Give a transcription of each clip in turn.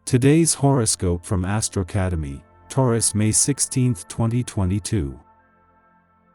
Today's horoscope from Astrocademy, Taurus, May 16, 2022.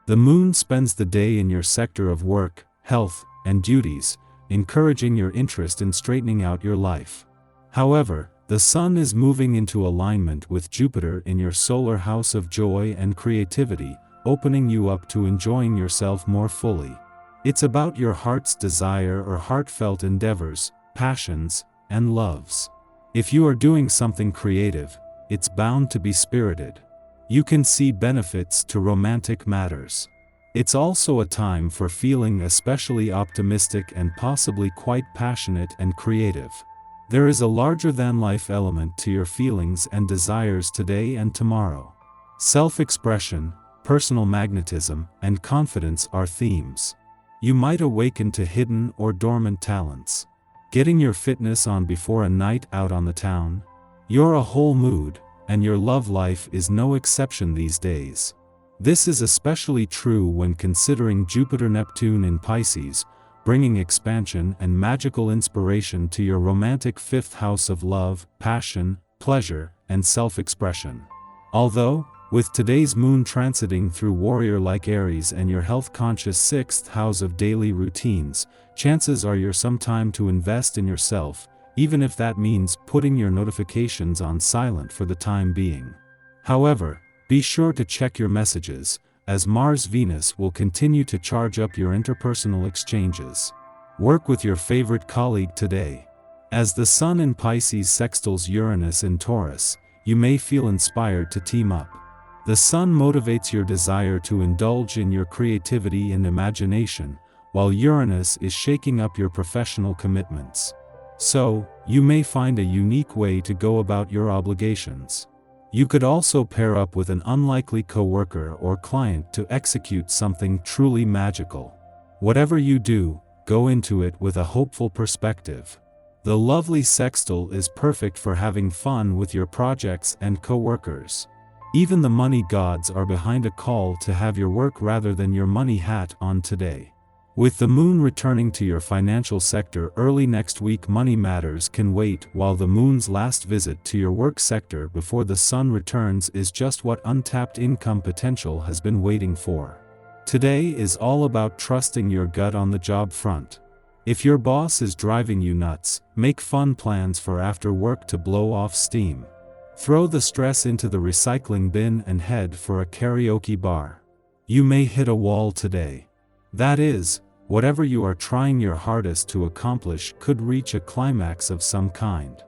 The moon spends the day in your sector of work, health, and duties, encouraging your interest in straightening out your life. However, the sun is moving into alignment with Jupiter in your solar house of joy and creativity, opening you up to enjoying yourself more fully. It's about your heart's desire or heartfelt endeavors, passions, and loves. If you are doing something creative, it's bound to be spirited. You can see benefits to romantic matters. It's also a time for feeling especially optimistic and possibly quite passionate and creative. There is a larger-than-life element to your feelings and desires today and tomorrow. Self-expression, personal magnetism, and confidence are themes. You might awaken to hidden or dormant talents. Getting your fitness on before a night out on the town? You're a whole mood, and your love life is no exception these days. This is especially true when considering Jupiter-Neptune in Pisces, bringing expansion and magical inspiration to your romantic fifth house of love, passion, pleasure, and self-expression. Although, with today's moon transiting through warrior-like Aries and your health-conscious sixth house of daily routines, chances are you're some time to invest in yourself, even if that means putting your notifications on silent for the time being. However, be sure to check your messages, as Mars-Venus will continue to charge up your interpersonal exchanges. Work with your favorite colleague today. As the Sun in Pisces sextiles Uranus in Taurus, you may feel inspired to team up. The Sun motivates your desire to indulge in your creativity and imagination, while Uranus is shaking up your professional commitments. So, you may find a unique way to go about your obligations. You could also pair up with an unlikely coworker or client to execute something truly magical. Whatever you do, go into it with a hopeful perspective. The lovely sextile is perfect for having fun with your projects and coworkers. Even the money gods are behind a call to have your work rather than your money hat on today. With the moon returning to your financial sector early next week, money matters can wait, while the moon's last visit to your work sector before the sun returns is just what untapped income potential has been waiting for. Today is all about trusting your gut on the job front. If your boss is driving you nuts, make fun plans for after work to blow off steam. Throw the stress into the recycling bin and head for a karaoke bar. You may hit a wall today. That is, whatever you are trying your hardest to accomplish could reach a climax of some kind.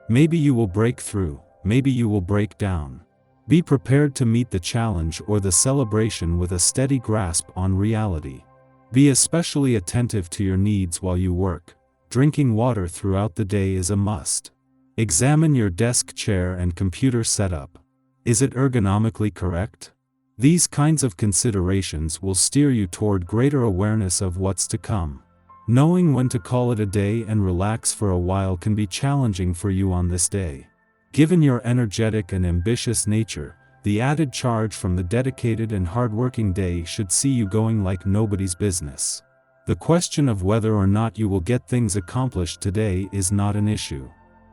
Maybe you will break through, maybe you will break down. Be prepared to meet the challenge or the celebration with a steady grasp on reality. Be especially attentive to your needs while you work. Drinking water throughout the day is a must. Examine your desk chair and computer setup. Is it ergonomically correct? These kinds of considerations will steer you toward greater awareness of what's to come. Knowing when to call it a day and relax for a while can be challenging for you on this day. Given your energetic and ambitious nature, the added charge from the dedicated and hardworking day should see you going like nobody's business. The question of whether or not you will get things accomplished today is not an issue.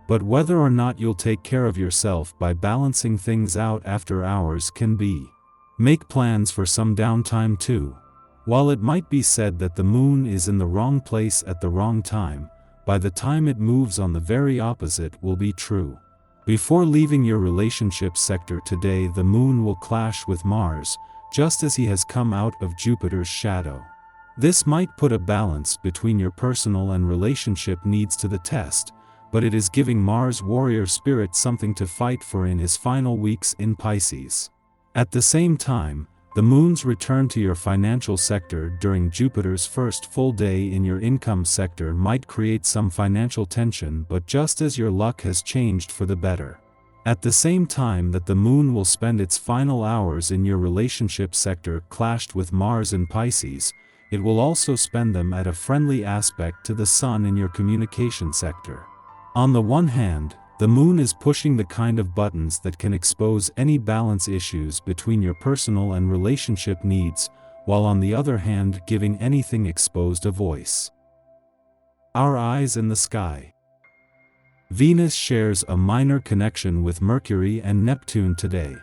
But whether or not you'll take care of yourself by balancing things out after hours can be. Make plans for some downtime too. While it might be said that the moon is in the wrong place at the wrong time, by the time it moves on the very opposite will be true. Before leaving your relationship sector today, the moon will clash with Mars, just as he has come out of Jupiter's shadow. This might put a balance between your personal and relationship needs to the test, but it is giving Mars' warrior spirit something to fight for in his final weeks in Pisces. At the same time, the moon's return to your financial sector during Jupiter's first full day in your income sector might create some financial tension, but just as your luck has changed for the better. At the same time that the moon will spend its final hours in your relationship sector clashed with Mars in Pisces, it will also spend them at a friendly aspect to the sun in your communication sector. On the one hand, the moon is pushing the kind of buttons that can expose any balance issues between your personal and relationship needs, while on the other hand giving anything exposed a voice. Our eyes in the sky. Venus shares a minor connection with Mercury and Neptune today.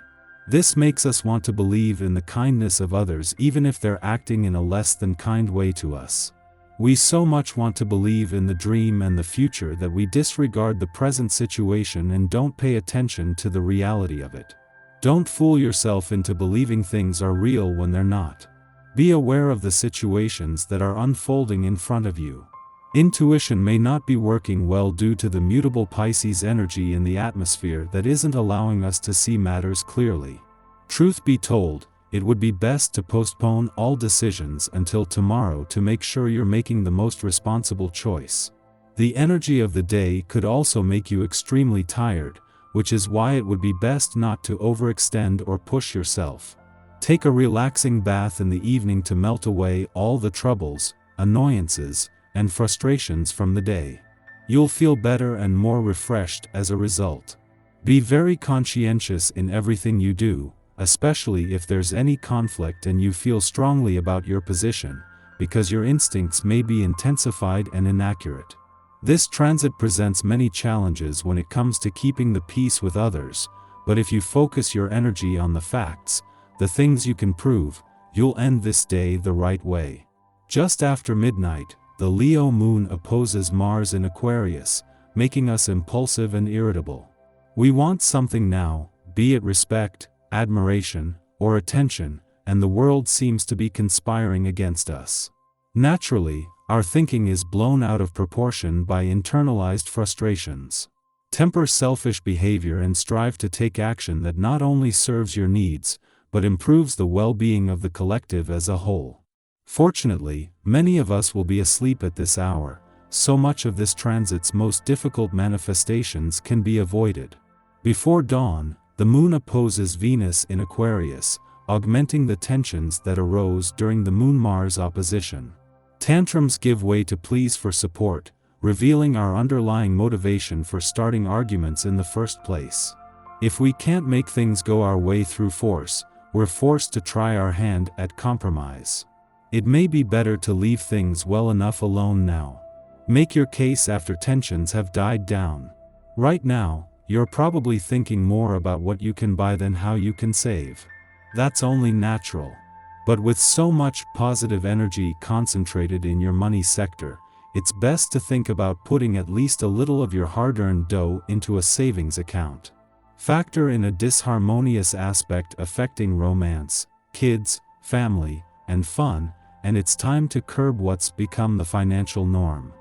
This makes us want to believe in the kindness of others even if they're acting in a less than kind way to us. We so much want to believe in the dream and the future that we disregard the present situation and don't pay attention to the reality of it. Don't fool yourself into believing things are real when they're not. Be aware of the situations that are unfolding in front of you. Intuition may not be working well due to the mutable Pisces energy in the atmosphere that isn't allowing us to see matters clearly. Truth be told, it would be best to postpone all decisions until tomorrow to make sure you're making the most responsible choice. The energy of the day could also make you extremely tired, which is why it would be best not to overextend or push yourself. Take a relaxing bath in the evening to melt away all the troubles, annoyances, and frustrations from the day. You'll feel better and more refreshed as a result. Be very conscientious in everything you do, especially if there's any conflict and you feel strongly about your position, because your instincts may be intensified and inaccurate. This transit presents many challenges when it comes to keeping the peace with others, but if you focus your energy on the facts, the things you can prove, you'll end this day the right way. Just after midnight, the Leo moon opposes Mars in Aquarius, making us impulsive and irritable. We want something now, be it respect, admiration, or attention, and the world seems to be conspiring against us. Naturally, our thinking is blown out of proportion by internalized frustrations. Temper selfish behavior and strive to take action that not only serves your needs, but improves the well-being of the collective as a whole. Fortunately, many of us will be asleep at this hour, so much of this transit's most difficult manifestations can be avoided. Before dawn, the moon opposes Venus in Aquarius, augmenting the tensions that arose during the Moon-Mars opposition. Tantrums give way to pleas for support, revealing our underlying motivation for starting arguments in the first place. If we can't make things go our way through force, we're forced to try our hand at compromise. It may be better to leave things well enough alone now. Make your case after tensions have died down. Right now, you're probably thinking more about what you can buy than how you can save. That's only natural. But with so much positive energy concentrated in your money sector, it's best to think about putting at least a little of your hard-earned dough into a savings account. Factor in a disharmonious aspect affecting romance, kids, family, and fun, and it's time to curb what's become the financial norm.